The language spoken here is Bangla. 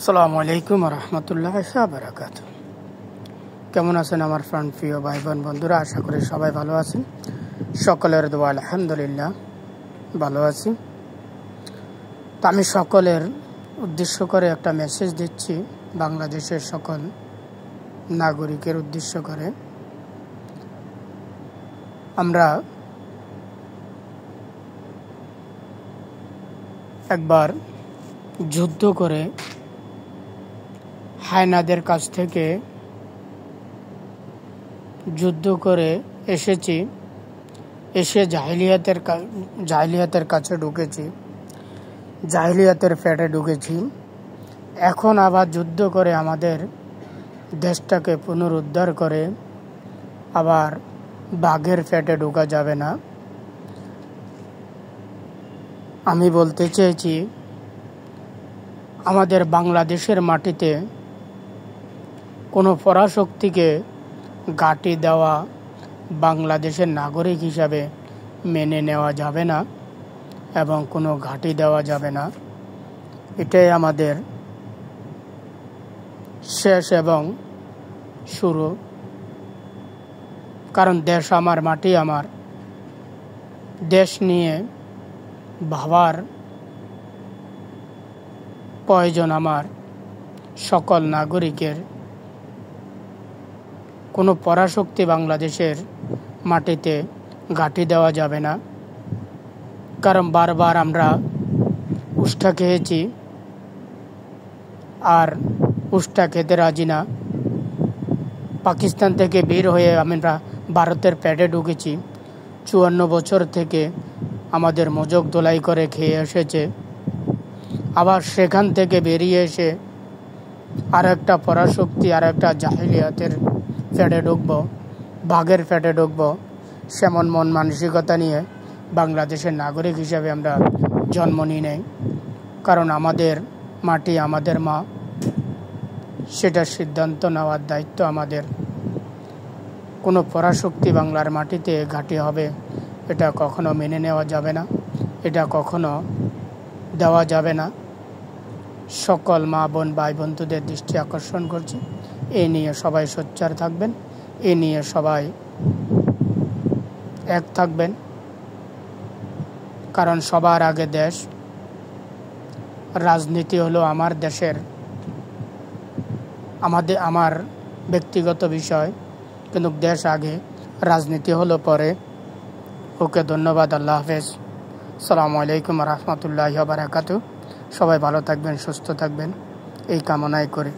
আসসালামু আলাইকুম রহমতুল্লাহি ওয়া বারাকাতুহু। কেমন আছেন আমার প্রিয় ভাই বোন বন্ধুরা? আশা করি সবাই ভালো আছেন। সকলের দোয়া আলহামদুলিল্লাহ ভালো আছি। তো আমি সকলের উদ্দেশ্য করে একটা মেসেজ দিচ্ছি, বাংলাদেশের সকল নাগরিকের উদ্দেশ্য করে। আমরা একবার যুদ্ধ করে হায়নাদের কাছ থেকে যুদ্ধ করে এসেছি, এসে জাহিলিয়াতের কাছে ঢুকেছি, জাহিলিয়াতের ফ্যাটে ঢুকেছি। এখন আবার যুদ্ধ করে আমাদের দেশটাকে পুনরুদ্ধার করে আবার বাঘের ফ্যাটে ঢোকা যাবে না। আমি বলতে চেয়েছি, আমাদের বাংলাদেশের মাটিতে কোনো পরাশক্তিকে ঘাঁটি দেওয়া বাংলাদেশের নাগরিক হিসাবে মেনে নেওয়া যাবে না এবং কোনো ঘাঁটি দেওয়া যাবে না। এটাই আমাদের শেষ এবং শুরু। কারণ দেশ আমার, মাটি আমার। দেশ নিয়ে ভাবার প্রয়োজন আমার সকল নাগরিকের। কোনো পরাশক্তি বাংলাদেশের মাটিতে ঘাঁটি দেওয়া যাবে না। কারণ বারবার আমরা উষ্টা খেয়েছি, আর উষ্টা খেতে রাজি না। পাকিস্তান থেকে বের হয়ে আমরা ভারতের পেটে ঢুকেছি। 54 বছর থেকে আমাদের মজক দোলাই করে খেয়ে এসেছে। আবার সেখান থেকে বেরিয়ে এসে আর একটা পরাশক্তি, আর একটা জাহিলিয়াতের ফ্যাটে ঢুকবো, বাঘের ফ্যাটে ঢুকবো, সেমন মন মানসিকতা নিয়ে বাংলাদেশের নাগরিক হিসাবে আমরা জন্ম নিই নাই। কারণ আমাদের মাটি, আমাদের মা, সেটার সিদ্ধান্ত নেওয়ার দায়িত্ব আমাদের। কোনো পরাশক্তি বাংলার মাটিতে ঘাঁটি হবে, এটা কখনো মেনে নেওয়া যাবে না, এটা কখনো দেওয়া যাবে না। সকল মা বোন ভাই বন্ধুদের দৃষ্টি আকর্ষণ করছি, এই নিয়ে সবাই সোচ্চার থাকবেন, এই নিয়ে সবাই এক থাকবেন। কারণ সবার আগে দেশ। রাজনীতি হলো আমার দেশের, আমার ব্যক্তিগত বিষয়, কিন্তু দেশ আগে, রাজনীতি হলো পরে। ওকে, ধন্যবাদ। আল্লাহ হাফেজ। আসসালামু আলাইকুম রহমতুল্লাহি ওয়া বারাকাতুহু। সবাই ভালো থাকবেন, সুস্থ থাকবেন, এই কামনাই করি।